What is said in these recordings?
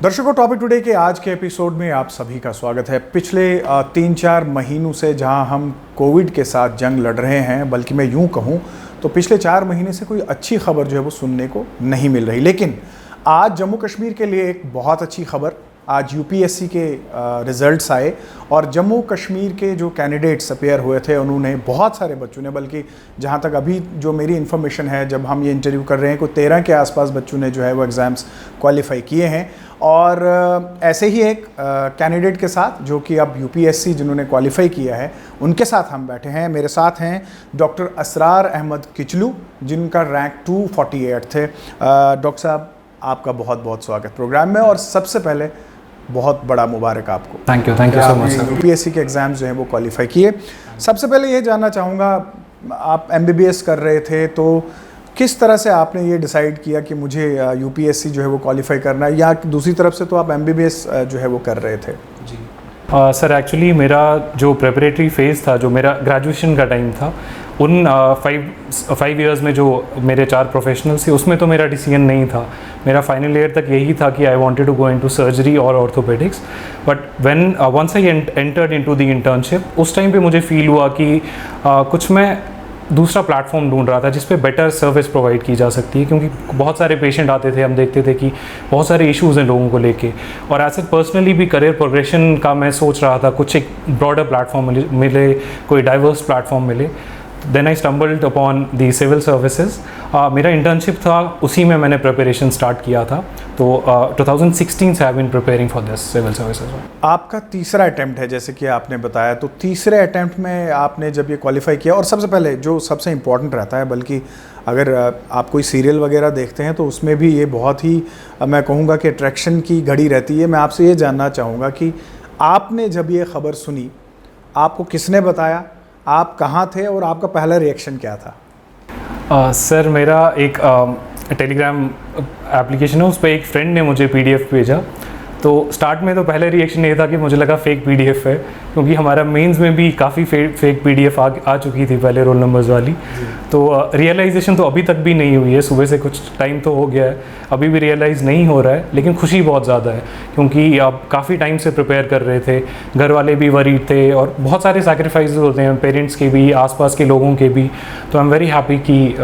दर्शकों, topic today के आज के एपिसोड में आप सभी का स्वागत है। पिछले 3-4 महीनों से जहां हम कोविड के साथ जंग लड़ रहे हैं, बल्कि मैं यूं कहूं तो पिछले 4 महीने से कोई अच्छी खबर जो है वो सुनने को नहीं मिल रही। लेकिन आज जम्मू कश्मीर के लिए एक बहुत अच्छी खबर, आज यूपीएससी के रिज़ल्ट्स आए और जम्मू कश्मीर के जो कैंडिडेट्स अपेयर हुए थे उन्होंने, बहुत सारे बच्चों ने, बल्कि जहाँ तक अभी जो मेरी इन्फॉर्मेशन है जब हम ये इंटरव्यू कर रहे हैं, कोई 13 के आसपास बच्चों ने जो है वो एग्ज़ाम्स क्वालिफाई किए हैं। और ऐसे ही एक कैंडिडेट के साथ जो कि अब यूपीएससी जिन्होंने क्वालिफाई किया है उनके साथ हम बैठे हैं। मेरे साथ हैं डॉक्टर असरार अहमद किचलू, जिनका रैंक 248 थे। डॉक्टर साहब, आपका बहुत बहुत स्वागत प्रोग्राम में, और सबसे पहले बहुत बड़ा मुबारक आपको। Thank you so much sir. UPSC के एग्ज़ाम्स जो हैं वो क्वालिफाई किए। सबसे पहले ये जानना चाहूँगा, आप एमबीबीएस कर रहे थे तो किस तरह से आपने ये डिसाइड किया कि मुझे यूपीएससी जो है वो क्वालिफाई करना है, या दूसरी तरफ से तो आप एमबीबीएस जो है वो कर रहे थे? जी सर, एक्चुअली मेरा जो प्रेपरेटरी फेज़ था, जो मेरा ग्रेजुएशन का टाइम था, उन 5 इयर्स में जो मेरे 4 प्रोफेशनल्स थे उसमें तो मेरा डिसीजन नहीं था। मेरा फाइनल ईयर तक यही था कि I wanted to go into surgery और orthopaedics. But when once I entered into the internship, उस टाइम पे मुझे फील हुआ कि कुछ मैं दूसरा प्लेटफॉर्म ढूंढ रहा था जिस पे बेटर सर्विस प्रोवाइड की जा सकती है, क्योंकि बहुत सारे पेशेंट आते थे, हम देखते थे कि बहुत सारे इश्यूज़ हैं लोगों को लेके, और ऐसे पर्सनली भी करियर प्रोग्रेशन का मैं सोच रहा था कुछ एक ब्रॉडर प्लेटफॉर्म मिले, कोई डाइवर्स प्लेटफॉर्म मिले। Then I stumbled upon the civil services. मेरा इंटर्नशिप था, उसी में मैंने प्रिपरेशन स्टार्ट किया था। तो 2016 से I been preparing for this civil services. आपका तीसरा अटैम्प्ट है जैसे कि आपने बताया, तो तीसरे अटैम्प्ट में आपने जब ये क्वालिफाई किया, और सबसे पहले जो सबसे इम्पॉर्टेंट रहता है, बल्कि अगर आप कोई सीरियल वगैरह देखते हैं तो उसमें भी ये बहुत ही, मैं कहूँगा कि अट्रैक्शन की घड़ी रहती है। मैं आपसे ये जानना चाहूँगा कि आपने जब ये खबर सुनी, आपको किसने बताया, आप कहाँ थे और आपका पहला रिएक्शन क्या था? सर, मेरा एक टेलीग्राम एप्लीकेशन है, उस पर एक फ्रेंड ने मुझे पीडीएफ भेजा। तो स्टार्ट में तो पहले रिएक्शन ये था कि मुझे लगा फेक पीडीएफ है, क्योंकि हमारा मेंस में भी काफ़ी फेक पीडीएफ आ चुकी थी पहले रोल नंबर्स वाली। तो रियलाइजेशन तो अभी तक भी नहीं हुई है, सुबह से कुछ टाइम तो हो गया है, अभी भी रियलाइज़ नहीं हो रहा है, लेकिन खुशी बहुत ज़्यादा है क्योंकि अब काफ़ी टाइम से प्रिपेयर कर रहे थे, घर वाले भी वरीड थे, और बहुत सारे सैक्रिफाइसेस होते हैं पेरेंट्स के भी, आसपास के लोगों के भी। तो आई एम वेरी हैप्पी कि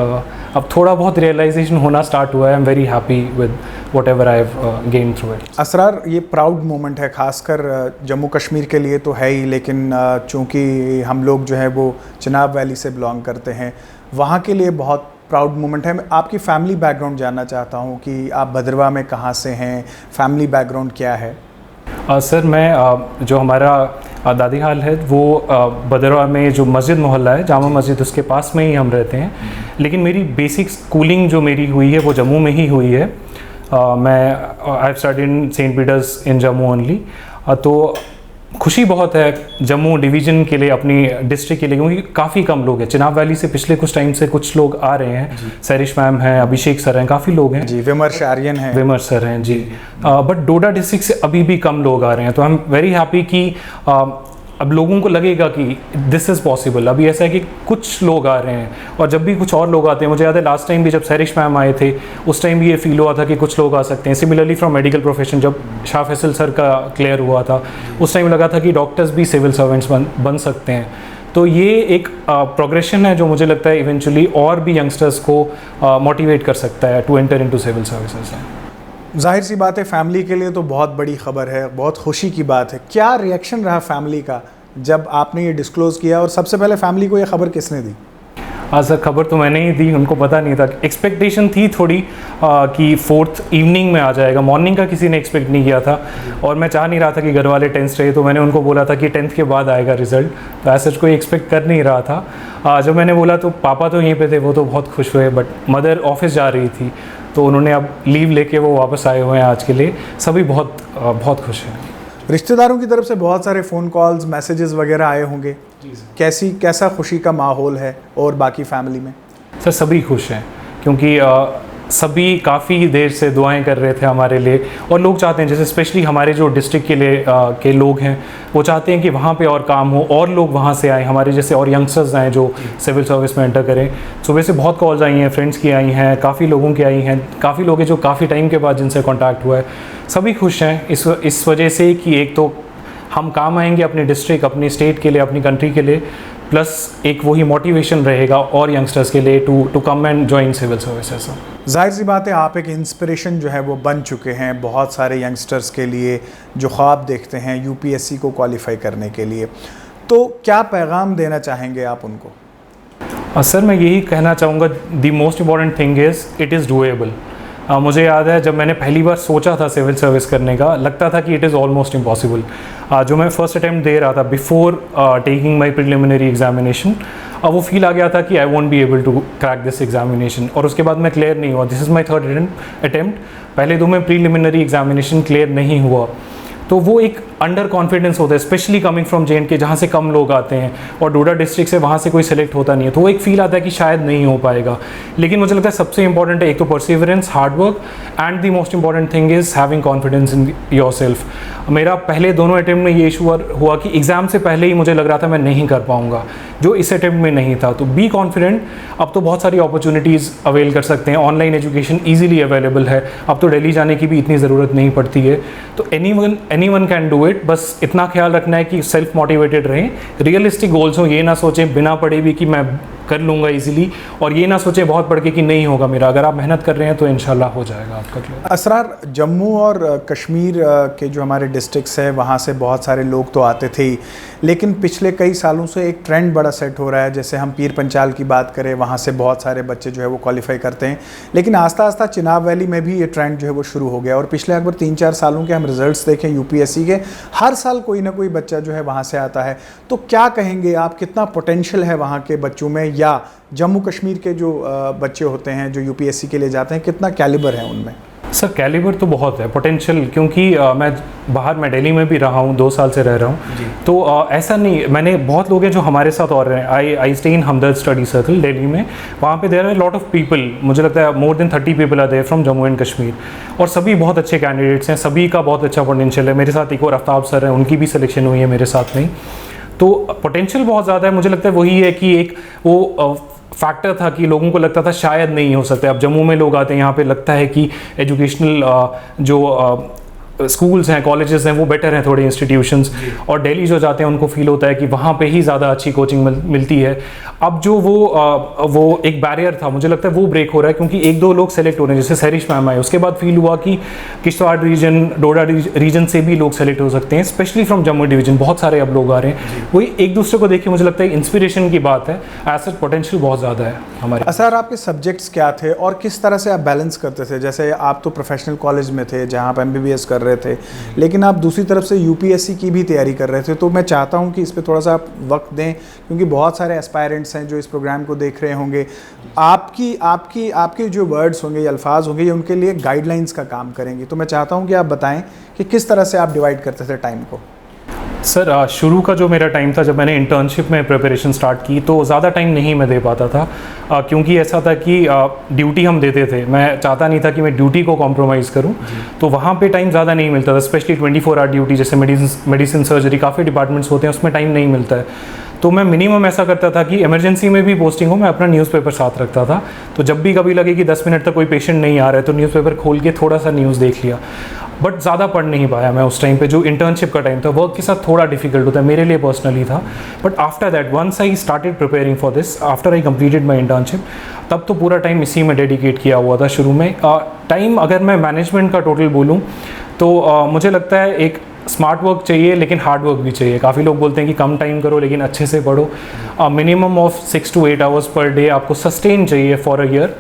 अब थोड़ा बहुत रियलाइजेशन होना स्टार्ट हुआ है। I am very happy with whatever I have gained through it. Asrar, ये प्राउड मोमेंट है, खासकर जम्मू कश्मीर के लिए तो है ही, लेकिन चूँकि हम लोग जो है वो चिनाब वैली से बिलोंग करते हैं, वहाँ के लिए बहुत प्राउड मोमेंट है। मैं आपकी फैमिली बैकग्राउंड जानना चाहता हूँ कि आप भद्रवाह में कहाँ से हैं, फैमिली बैकग्राउंड क्या है? सर, मैं जो हमारा दादी हाल है वो भद्रवाह में जो मस्जिद मोहल्ला है, जामा मस्जिद, उसके पास में ही हम रहते हैं। लेकिन मेरी बेसिक स्कूलिंग जो मेरी हुई है वो जम्मू में ही हुई है। मैं I have studied in Saint Peter's in Jammu only. तो खुशी बहुत है जम्मू डिवीज़न के लिए, अपनी डिस्ट्रिक्ट के लिए, क्योंकि काफ़ी कम लोग हैं। चिनाब वैली से पिछले कुछ टाइम से कुछ लोग आ रहे हैं, सरिश मैम हैं, अभिषेक सर हैं, काफ़ी लोग हैं जी, विमर्श आर्यन हैं, विमर्श सर हैं जी। बट डोडा डिस्ट्रिक्ट से अभी भी कम लोग आ रहे हैं। तो आई एम वेरी हैप्पी कि अब लोगों को लगेगा कि दिस इज़ पॉसिबल। अभी ऐसा है कि कुछ लोग आ रहे हैं, और जब भी कुछ और लोग आते हैं, मुझे याद है लास्ट टाइम भी जब सरिश मैम आए थे उस टाइम भी ये फील हुआ था कि कुछ लोग आ सकते हैं। सिमिलरली फ्रॉम मेडिकल प्रोफेशन, जब शाह फैसल सर का क्लियर हुआ था उस टाइम लगा था कि डॉक्टर्स भी सिविल सर्वेंट्स बन सकते हैं। तो ये एक प्रोग्रेशन है जो मुझे लगता है इवेंचुअली और भी यंगस्टर्स को मोटिवेट कर सकता है to enter into civil services. जाहिर सी बात है, फैमिली के लिए तो बहुत बड़ी खबर है, बहुत खुशी की बात है। क्या रिएक्शन रहा फैमिली का जब आपने ये डिस्क्लोज़ किया, और सबसे पहले फैमिली को ये खबर किसने दी? हाँ सर, खबर तो मैंने ही दी, उनको पता नहीं था। एक्सपेक्टेशन थी थोड़ी कि 4th इवनिंग में आ जाएगा, मॉर्निंग का किसी ने एक्सपेक्ट नहीं किया था, और मैं चाह नहीं रहा था कि घर वाले टेंस रहे, तो मैंने उनको बोला था कि 10th के बाद आएगा रिजल्ट। तो ऐसा कोई एक्सपेक्ट कर नहीं रहा था। जब मैंने बोला तो पापा तो यहीं पे थे, वो तो बहुत खुश हुए, बट मदर ऑफिस जा रही थी, तो उन्होंने अब लीव लेके वो वापस आए हुए हैं आज के लिए। सभी बहुत खुश हैं। रिश्तेदारों की तरफ से बहुत सारे फ़ोन कॉल्स, मैसेजेस वगैरह आए होंगे, कैसा खुशी का माहौल है और बाकी फैमिली में? सर, सभी खुश हैं, क्योंकि सभी काफ़ी देर से दुआएं कर रहे थे हमारे लिए, और लोग चाहते हैं, जैसे स्पेशली हमारे जो डिस्ट्रिक्ट के लिए के लोग हैं, वो चाहते हैं कि वहाँ पे और काम हो और लोग वहाँ से आएँ, हमारे जैसे और यंगस्टर्स आएँ जो सिविल सर्विस में एंटर करें। सुबह से बहुत कॉल्स आई हैं, फ्रेंड्स की आई हैं, काफ़ी लोगों की आई हैं, काफ़ी लोग हैं जो काफ़ी टाइम के बाद जिनसे कॉन्टैक्ट हुआ है। सभी खुश हैं इस वजह से कि एक तो हम काम आएंगे अपने डिस्ट्रिक्ट, अपनी स्टेट के लिए, अपनी कंट्री के लिए, प्लस एक वही मोटिवेशन रहेगा और यंगस्टर्स के लिए to come and join civil services. जाहिर सी बात है, आप एक इंस्पिरेशन जो है वो बन चुके हैं बहुत सारे यंगस्टर्स के लिए जो ख्वाब देखते हैं यूपीएससी को क्वालिफाई करने के लिए। तो क्या पैगाम देना चाहेंगे आप उनको? सर मैं यही कहना चाहूँगा, the most important thing is it is doable. मुझे याद है जब मैंने पहली बार सोचा था सिविल सर्विस करने का, लगता था कि इट इज़ ऑलमोस्ट इम्पॉसिबल। जो मैं फर्स्ट अटैम्प्ट दे रहा था before taking my preliminary examination, वो फील आ गया था कि I won't be able to crack this examination, और उसके बाद मैं क्लियर नहीं हुआ। This is my third attempt. पहले दो में प्रीलिमिनरी एग्जामिनेशन क्लियर नहीं हुआ, तो वो एक अंडर कॉन्फिडेंस होता है, स्पेशली कमिंग फ्रॉम JNK जहाँ से कम लोग आते हैं, और डोडा डिस्ट्रिक्ट से वहाँ से कोई सिलेक्ट होता नहीं है, तो वो एक फील आता है कि शायद नहीं हो पाएगा। लेकिन मुझे लगता है सबसे इंपॉर्टेंट है एक तो perseverance, hard work, and the most important thing is having confidence in yourself. मेरा पहले दोनों अटैम्प्ट में ये इशू हुआ कि एग्ज़ाम से पहले ही मुझे लग रहा था मैं नहीं कर पाऊँगा, जो इस अटैम्प्ट में नहीं था। तो बी कॉन्फिडेंट। अब तो बहुत सारी अपॉर्चुनिटीज़ अवेल कर सकते हैं, ऑनलाइन एजुकेशन ईजिली अवेलेबल है, अब तो दिल्ली जाने की भी इतनी ज़रूरत नहीं पड़ती है। तो any one can do it. बस इतना ख्याल रखना है कि सेल्फ मोटिवेटेड रहें, रियलिस्टिक गोल्स हों, ये ना सोचें बिना पढ़े भी कि मैं कर लूँगा इजीली, और ये ना सोचें बहुत पढ़ के कि नहीं होगा मेरा। अगर आप मेहनत कर रहे हैं तो इंशाल्लाह हो जाएगा आपका क्लियर। असरार, जम्मू और कश्मीर के जो हमारे डिस्ट्रिक्ट्स हैं वहाँ से बहुत सारे लोग तो आते थे ही, लेकिन पिछले कई सालों से एक ट्रेंड बड़ा सेट हो रहा है। जैसे हम पीर पंचाल की बात करें, वहाँ से बहुत सारे बच्चे जो है वो क्वालिफाई करते हैं, लेकिन आस्ता आस्ता चिनाब वैली में भी ये ट्रेंड जो है वो शुरू हो गया। और पिछले अगर 3-4 सालों के हम रिजल्ट्स देखें यूपीएससी के, हर साल कोई ना कोई बच्चा जो है वहाँ से आता है। तो क्या कहेंगे आप, कितना पोटेंशियल है वहाँ के बच्चों में, या जम्मू कश्मीर के जो बच्चे होते हैं जो यूपीएससी के लिए जाते हैं, कितना कैलिबर है उनमें? सर कैलिबर तो बहुत है, पोटेंशियल, क्योंकि मैं दिल्ली में भी रहा हूँ, 2 साल से रह रहा हूँ, तो ऐसा नहीं, मैंने बहुत लोग हैं जो हमारे साथ और रहे हैं। I stay in Hamdard Study Circle Delhi में, वहाँ पे there are lot of people, मुझे लगता है more than 30 people are there from Jammu and Kashmir, और सभी बहुत अच्छे कैंडिडेट्स हैं, सभी का बहुत अच्छा पोटेंशियल है। मेरे साथ एक और आफ्ताब सर हैं, उनकी भी सिलेक्शन हुई है मेरे साथ में। तो पोटेंशियल बहुत ज़्यादा है। मुझे लगता है वही है कि एक वो फैक्टर था कि लोगों को लगता था शायद नहीं हो सकता। अब जम्मू में लोग आते हैं, यहाँ पे लगता है कि एजुकेशनल जो स्कूल्स हैं, कॉलेजेस हैं, वो बेटर हैं थोड़े इंस्टीट्यूशंस, और दिल्ली जो जाते हैं उनको फील होता है कि वहाँ पे ही ज़्यादा अच्छी कोचिंग मिलती है। अब जो वो एक बैरियर था, मुझे लगता है वो ब्रेक हो रहा है, क्योंकि 1-2 लोग सेलेक्ट हो रहे हैं, जैसे सरिश मैम आए, उसके बाद फील हुआ कि किश्तवाड़ रीजन, डोडा रीजन से भी लोग सेलेक्ट हो सकते हैं, स्पेशली फ्रॉम जम्मू डिवीजन बहुत सारे अब लोग आ रहे हैं। वही एक दूसरे को देख के मुझे लगता है इंस्पिरेशन की बात है। एज सच पोटेंशियल बहुत ज़्यादा है हमारे। सर, आपके सब्जेक्ट्स क्या थे और किस तरह से आप बैलेंस करते थे? जैसे आप तो प्रोफेशनल कॉलेज में थे जहाँ आप MBBS कर रहे थे, लेकिन आप दूसरी तरफ से यूपीएससी की भी तैयारी कर रहे थे, तो मैं चाहता हूं कि इस पे थोड़ा सा आप वक्त दें, क्योंकि बहुत सारे एस्पायरेंट्स हैं जो इस प्रोग्राम को देख रहे होंगे। आपकी जो वर्ड्स होंगे या अल्फाज होंगे, ये उनके लिए गाइडलाइंस का काम करेंगे। तो मैं चाहता हूं कि आप बताएं कि किस तरह से आप डिवाइड करते थे टाइम को। सर शुरू का जो मेरा टाइम था, जब मैंने इंटर्नशिप में प्रिपरेशन स्टार्ट की, तो ज़्यादा टाइम नहीं मैं दे पाता था, क्योंकि ऐसा था कि ड्यूटी हम देते थे, मैं चाहता नहीं था कि मैं ड्यूटी को कॉम्प्रोमाइज़ करूं, तो वहाँ पे टाइम ज़्यादा नहीं मिलता था। स्पेशली 24 आवर ड्यूटी, जैसे मेडिसिन सर्जरी, काफ़ी डिपार्टमेंट्स होते हैं, उसमें टाइम नहीं मिलता है। तो मैं मिनिमम ऐसा करता था कि इमरजेंसी में भी पोस्टिंग हो, मैं अपना न्यूज़पेपर साथ रखता था, तो जब भी कभी लगे कि 10 मिनट तक कोई पेशेंट नहीं आ रहा है, तो न्यूज़पेपर खोल के थोड़ा सा न्यूज़ देख लिया। बट ज़्यादा पढ़ नहीं पाया मैं उस टाइम पे, जो इंटर्नशिप का टाइम था, वर्क के साथ थोड़ा डिफिकल्ट होता है मेरे लिए पर्सनली था। But after that, once I started preparing for this, after I completed my internship, तब तो पूरा टाइम इसी में डेडिकेट किया हुआ था शुरू में। टाइम अगर मैं मैनेजमेंट का टोटल बोलूँ तो मुझे लगता है एक स्मार्ट वर्क चाहिए, लेकिन हार्ड वर्क भी चाहिए। काफ़ी लोग बोलते हैं कि कम टाइम करो लेकिन अच्छे से पढ़ो। Minimum of 6 to 8 hours per day आपको सस्टेन चाहिए फॉर अ ईयर,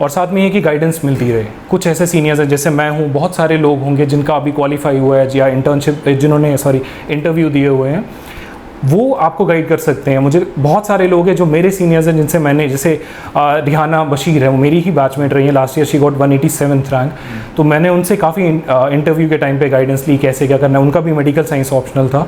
और साथ में ये कि गाइडेंस मिलती रहे। कुछ ऐसे सीनियर्स हैं, जैसे मैं हूँ, बहुत सारे लोग होंगे जिनका अभी क्वालिफाई हुआ है या इंटर्नशिप जिन्होंने इंटरव्यू दिए हुए हैं, वो आपको गाइड कर सकते हैं। मुझे बहुत सारे लोग हैं जो मेरे सीनियर्स हैं जिनसे मैंने, जैसे रिहाना बशीर है, वो मेरी ही बैचमेट रही है, last year she got 187th rank. तो मैंने उनसे काफ़ी इंटरव्यू के टाइम पे गाइडेंस ली, कैसे क्या करना है। उनका भी मेडिकल साइंस ऑप्शनल था।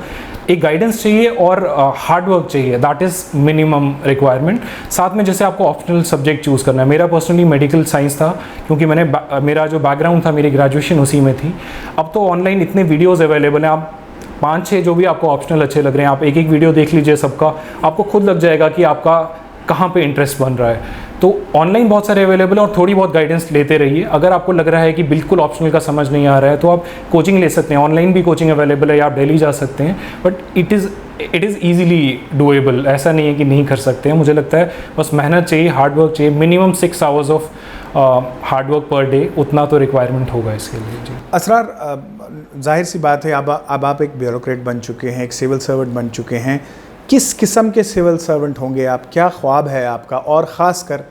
एक गाइडेंस चाहिए और हार्ड वर्क चाहिए, दैट इज़ मिनिमम रिक्वायरमेंट। साथ में जैसे आपको ऑप्शनल सब्जेक्ट चूज़ करना है, मेरा पर्सनली मेडिकल साइंस था, क्योंकि मेरा जो बैकग्राउंड था, मेरी ग्रेजुएशन उसी में थी। अब तो ऑनलाइन इतने वीडियोज़ अवेलेबल हैं, आप 5-6 जो भी आपको ऑप्शनल अच्छे लग रहे हैं, आप एक वीडियो देख लीजिए सबका, आपको खुद लग जाएगा कि आपका कहाँ पे इंटरेस्ट बन रहा है। तो ऑनलाइन बहुत सारे अवेलेबल है और थोड़ी बहुत गाइडेंस लेते रहिए। अगर आपको लग रहा है कि बिल्कुल ऑप्शनल का समझ नहीं आ रहा है तो आप कोचिंग ले सकते हैं, ऑनलाइन भी कोचिंग अवेलेबल है, या आप दिल्ली जा सकते हैं। But it is easily doable, ऐसा नहीं है कि नहीं कर सकते हैं। मुझे लगता है बस मेहनत चाहिए, हार्ड वर्क चाहिए, minimum 6 hours of hard work per day, उतना तो रिक्वायरमेंट होगा इसके लिए। जी असरार, जाहिर सी बात है, अब आप एक ब्यूरोक्रेट बन चुके हैं, एक सिविल सर्वेंट बन चुके हैं। किस किस्म के सिविल सर्वेंट होंगे आप, क्या ख्वाब है आपका, और ख़ासकर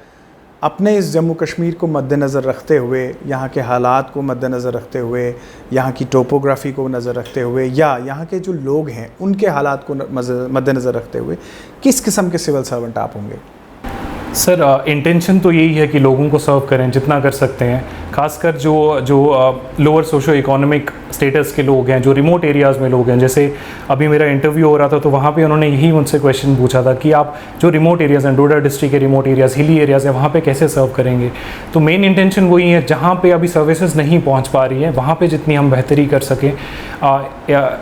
अपने इस जम्मू कश्मीर को मद्देनज़र रखते हुए, यहाँ के हालात को मद्देनज़र रखते हुए, यहाँ की टोपोग्राफ़ी को नज़र रखते हुए, या यहाँ के जो लोग हैं उनके हालात को मद्देनज़र रखते हुए, किस किस्म के सिविल सर्वेंट आप होंगे? सर, इंटेंशन तो यही है कि लोगों को सर्व करें जितना कर सकते हैं, खासकर जो लोअर सोशो इकोनॉमिक स्टेटस के लोग हैं, जो रिमोट एरियाज़ में लोग हैं। जैसे अभी मेरा इंटरव्यू हो रहा था तो वहाँ पे उन्होंने यही मुझसे क्वेश्चन पूछा था कि आप जो रिमोट एरियाज़ हैं, डोडा डिस्ट्रिक्ट के रिमोट एरियाज़, हिली एरियाज़ हैं, वहाँ पे कैसे सर्व करेंगे। तो मेन इंटेंशन वही है, जहाँ पे अभी सर्विसेज नहीं पहुँच पा रही है वहाँ पर जितनी हम बेहतरी कर सकें,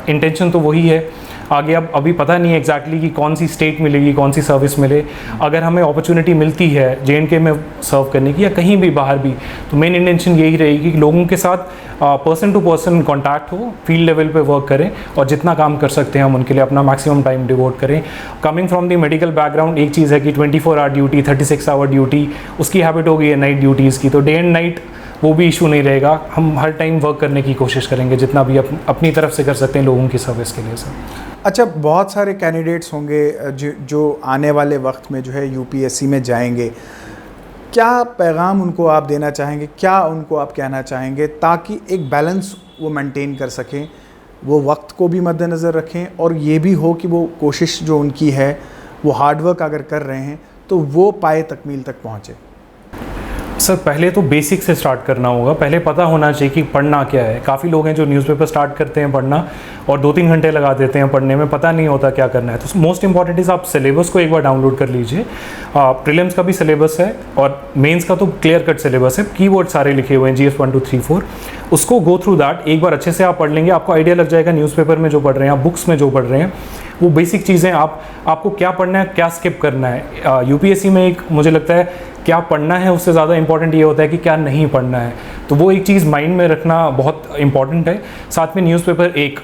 इंटेंशन तो वही है। आगे अब अभी पता नहीं है एग्जैक्टली कि कौन सी स्टेट मिलेगी, कौन सी सर्विस मिले। अगर हमें अपॉर्चुनिटी मिलती है JNK में सर्व करने की या कहीं भी बाहर भी, तो मेन इंटेंशन यही रहेगी कि लोगों के साथ पर्सन टू पर्सन कॉन्टैक्ट हो, फील्ड लेवल पे वर्क करें और जितना काम कर सकते हैं हम उनके लिए अपना मैक्सिमम टाइम डिवोट करें। Coming from the medical background, एक चीज़ है कि 24 आवर ड्यूटी, 36 आवर ड्यूटी, उसकी हैबिट हो गई है नाइट ड्यूटीज़ की, तो डे एंड नाइट वो भी इशू नहीं रहेगा। हम हर टाइम वर्क करने की कोशिश करेंगे जितना भी अपनी तरफ से कर सकते हैं लोगों की सर्विस के लिए। सर अच्छा, बहुत सारे कैंडिडेट्स होंगे जो आने वाले वक्त में जो है UPSC में जाएंगे, क्या पैगाम उनको आप देना चाहेंगे, क्या उनको आप कहना चाहेंगे ताकि एक बैलेंस वो मेंटेन कर सकें, वो वक्त को भी मद्देनज़र रखें और ये भी हो कि वो कोशिश जो उनकी है वो हार्डवर्क अगर कर रहे हैं तो वो पाए तकमील तक पहुँचे? सर, पहले तो बेसिक से स्टार्ट करना होगा। पहले पता होना चाहिए कि पढ़ना क्या है। काफ़ी लोग हैं जो न्यूज़पेपर स्टार्ट करते हैं पढ़ना और 2-3 घंटे लगा देते हैं पढ़ने में, पता नहीं होता क्या करना है। तो मोस्ट इंपॉर्टेंट इज़ आप सिलेबस को एक बार डाउनलोड कर लीजिए। प्रीलिम्स का भी सिलेबस है और मेंस का तो क्लियर कट सिलेबस है, कीवर्ड सारे लिखे हुए हैं, GS 1 2 3 4। उसको गो थ्रू दैट एक बार अच्छे से आप पढ़ लेंगे, आपको आइडिया लग जाएगा न्यूज़पेपर में जो पढ़ रहे हैं, आप बुक्स में जो पढ़ रहे हैं, वो बेसिक चीज़ें आपको क्या पढ़ना है, क्या स्किप करना है। UPSC में एक मुझे लगता है क्या पढ़ना है उससे ज़्यादा इंपॉर्टेंट ये होता है कि क्या नहीं पढ़ना है। तो वो एक चीज़ माइंड में रखना बहुत इंपॉर्टेंट है। साथ में न्यूज़पेपर एक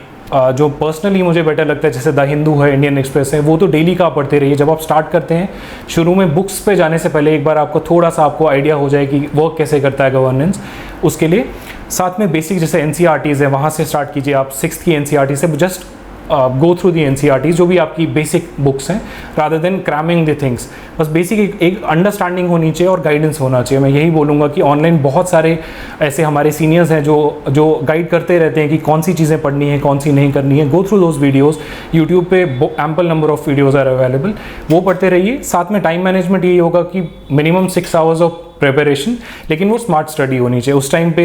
जो पर्सनली मुझे बेटर लगता है, जैसे द हिंदू है, इंडियन एक्सप्रेस है, वो तो डेली का पढ़ते रहिए। जब आप स्टार्ट करते हैं, शुरू में बुक्स पे जाने से पहले एक बार आपको थोड़ा सा आपको आइडिया हो जाए कि वर्क कैसे करता है गवर्नेंस, उसके लिए। साथ में बेसिक जैसे NCERTs है, वहाँ से स्टार्ट कीजिए आप। 6th की NCERT से just go through the NCERTs, जो भी आपकी बेसिक बुक्स हैं, rather than cramming the things. बस बेसिक एक अंडरस्टैंडिंग होनी चाहिए और गाइडेंस होना चाहिए। मैं यही बोलूँगा कि ऑनलाइन बहुत सारे ऐसे हमारे सीनियर्स हैं जो गाइड करते रहते हैं कि कौन सी चीज़ें पढ़नी है, कौन सी नहीं करनी है। Go through those videos, YouTube पे ample number of videos are available, वो पढ़ते रहिए। साथ में टाइम मैनेजमेंट यही होगा कि मिनिमम 6 आवर्स ऑफ प्रिपरेशन, लेकिन वो स्मार्ट स्टडी होनी चाहिए। उस टाइम पे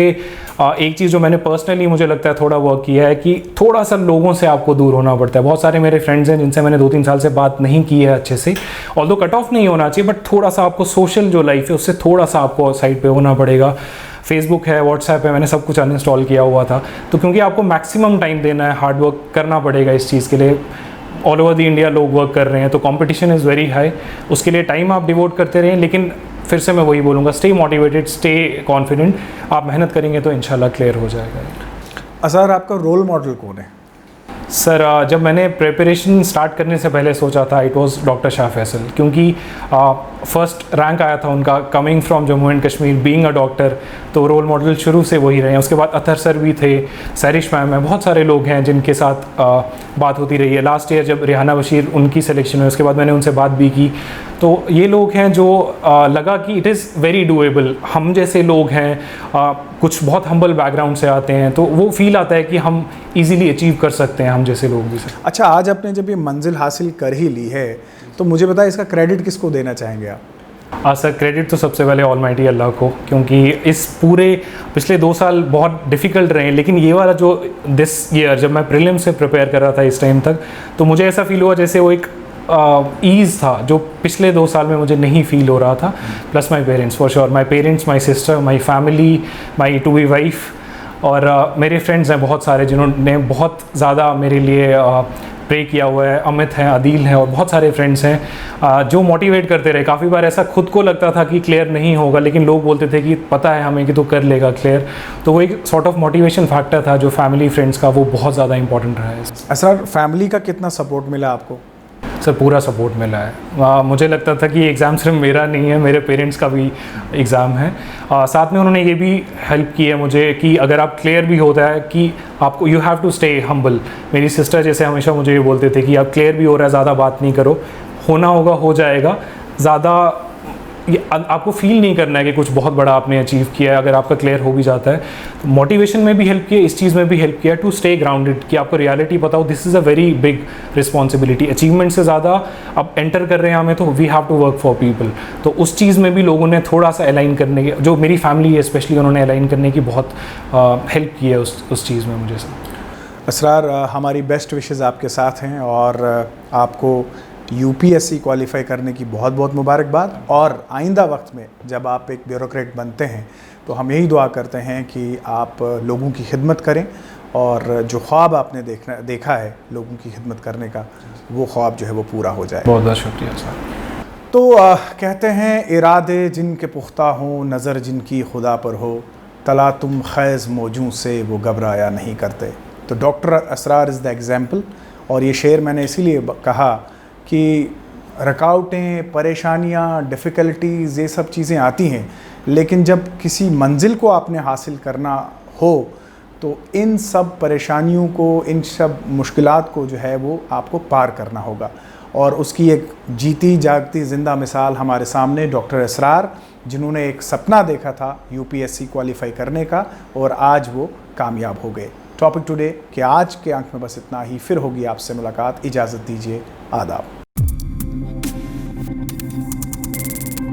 एक चीज़ जो मैंने पर्सनली मुझे लगता है थोड़ा वर्क किया है कि थोड़ा सा लोगों से आपको दूर होना पड़ता है। बहुत सारे मेरे फ्रेंड्स हैं जिनसे मैंने 2-3 साल से बात नहीं की है अच्छे से, ऑल्दो कट ऑफ नहीं होना चाहिए, बट थोड़ा सा आपको सोशल जो लाइफ है उससे थोड़ा सा आपको साइड पे होना पड़ेगा। फेसबुक है, व्हाट्सएप है, मैंने सब कुछ अनइंस्टॉल किया हुआ था। तो क्योंकि आपको मैक्सिमम टाइम देना है, हार्ड वर्क करना पड़ेगा इस चीज़ के लिए। ऑल ओवर द इंडिया लोग वर्क कर रहे हैं, तो कंपटीशन इज़ वेरी हाई। उसके लिए टाइम आप डिवोट करते रहें, लेकिन फिर से मैं वही बोलूँगा, स्टे मोटिवेटेड, स्टे कॉन्फिडेंट। आप मेहनत करेंगे तो इंशाल्लाह क्लियर हो जाएगा। असर, आपका रोल मॉडल कौन है? सर, जब मैंने प्रिपरेशन स्टार्ट करने से पहले सोचा था, it was doctor Shah Faisal, क्योंकि फर्स्ट रैंक आया था उनका, coming from Jammu and Kashmir, being a doctor, तो रोल मॉडल शुरू से वही रहे हैं। उसके बाद अतहर सर भी थे, सैरिश मैम है, बहुत सारे लोग हैं जिनके साथ बात होती रही है। लास्ट ईयर जब रेहाना बशीर उनकी सिलेक्शन हुई, उसके बाद मैंने उनसे बात भी की। तो ये लोग हैं जो लगा कि इट इज़ वेरी डूएबल। हम जैसे लोग हैं, कुछ बहुत हम्बल बैकग्राउंड से आते हैं, तो वो फील आता है कि हम इजीली अचीव कर सकते हैं, हम जैसे लोग भी। अच्छा, आज आपने जब ये मंजिल हासिल कर ही ली है तो मुझे बताइए इसका क्रेडिट किसको देना चाहेंगे आप? सर क्रेडिट तो सबसे पहले ऑलमाइटी अल्लाह को, क्योंकि इस पूरे पिछले 2 साल बहुत डिफ़िकल्ट रहे हैं, लेकिन ये वाला जो दिस ईयर जब मैं प्रीलिम्स से प्रिपेयर कर रहा था इस टाइम तक, तो मुझे ऐसा फील हुआ जैसे वो एक ईज़ था जो पिछले 2 साल में मुझे नहीं फील हो रहा था। Plus my parents, for sure, my parents, my sister, my family, my to be wife, और मेरे फ्रेंड्स हैं बहुत सारे जिन्होंने बहुत ज़्यादा मेरे लिए प्रे किया हुआ है। अमित हैं, अदील हैं, और बहुत सारे फ्रेंड्स हैं जो मोटिवेट करते रहे। काफ़ी बार ऐसा खुद को लगता था कि क्लियर नहीं होगा, लेकिन लोग बोलते थे कि पता है हमें कि तो कर लेगा क्लियर। तो वो एक सॉर्ट ऑफ मोटिवेशन फैक्टर था जो फैमिली फ्रेंड्स का, वो बहुत ज़्यादा इंपॉर्टेंट रहा है। असरार, फैमिली का कितना सपोर्ट मिला आपको? सर पूरा सपोर्ट मिला है। मुझे लगता था कि एग्ज़ाम सिर्फ मेरा नहीं है, मेरे पेरेंट्स का भी एग्ज़ाम है। साथ में उन्होंने ये भी हेल्प की है मुझे कि अगर आप क्लियर भी होता है कि आपको you have to stay humble. मेरी सिस्टर जैसे हमेशा मुझे ये बोलते थे कि आप क्लियर भी हो रहा है, ज़्यादा बात नहीं करो, होना होगा हो जाएगा, ज़्यादा आपको फील नहीं करना है कि कुछ बहुत बड़ा आपने अचीव किया है। अगर आपका क्लियर हो भी जाता है तो मोटिवेशन में भी हेल्प किया, इस चीज़ में भी हेल्प किया टू स्टे ग्राउंडेड, कि आपको रियलिटी पता हो this is a very big responsibility. Achievement से ज़्यादा आप एंटर कर रहे हैं हमें, तो we have to work for people. तो उस चीज़ में भी लोगों ने थोड़ा सा अलाइन करने की, जो मेरी फैमिली है स्पेशली, उन्होंने अलाइन करने की बहुत हेल्प की है उस चीज़ में मुझे। असरार, हमारी बेस्ट विशेज़ आपके साथ हैं और आपको यूपीएससी क्वालिफाई करने की बहुत बहुत मुबारकबाद। और आइंदा वक्त में जब आप एक ब्यूरोक्रेट बनते हैं तो हम यही दुआ करते हैं कि आप लोगों की खिदमत करें, और जो ख्वाब आपने देखा है लोगों की खिदमत करने का, वो ख्वाब जो है वो पूरा हो जाए। बहुत बहुत शुक्रिया सर। तो कहते हैं इरादे जिनके पुख्ता हों, नज़र जिनकी खुदा पर हो, तला तुम खैज़ मौजूद से वो घबराया नहीं करते। तो doctor Asrar is the example. और ये शेर मैंने इसीलिए कहा कि रुकावटें, परेशानियाँ, डिफ़िकल्टीज़, ये सब चीज़ें आती हैं, लेकिन जब किसी मंजिल को आपने हासिल करना हो तो इन सब परेशानियों को, इन सब मुश्किलात को जो है वो आपको पार करना होगा। और उसकी एक जीती जागती ज़िंदा मिसाल हमारे सामने डॉक्टर असरार, जिन्होंने एक सपना देखा था यूपीएससी क्वालिफाई करने का, और आज वो कामयाब हो गए। टॉपिक टुडे कि आज के अंक में बस इतना ही। फिर होगी आपसे मुलाकात। इजाज़त दीजिए, आदाब।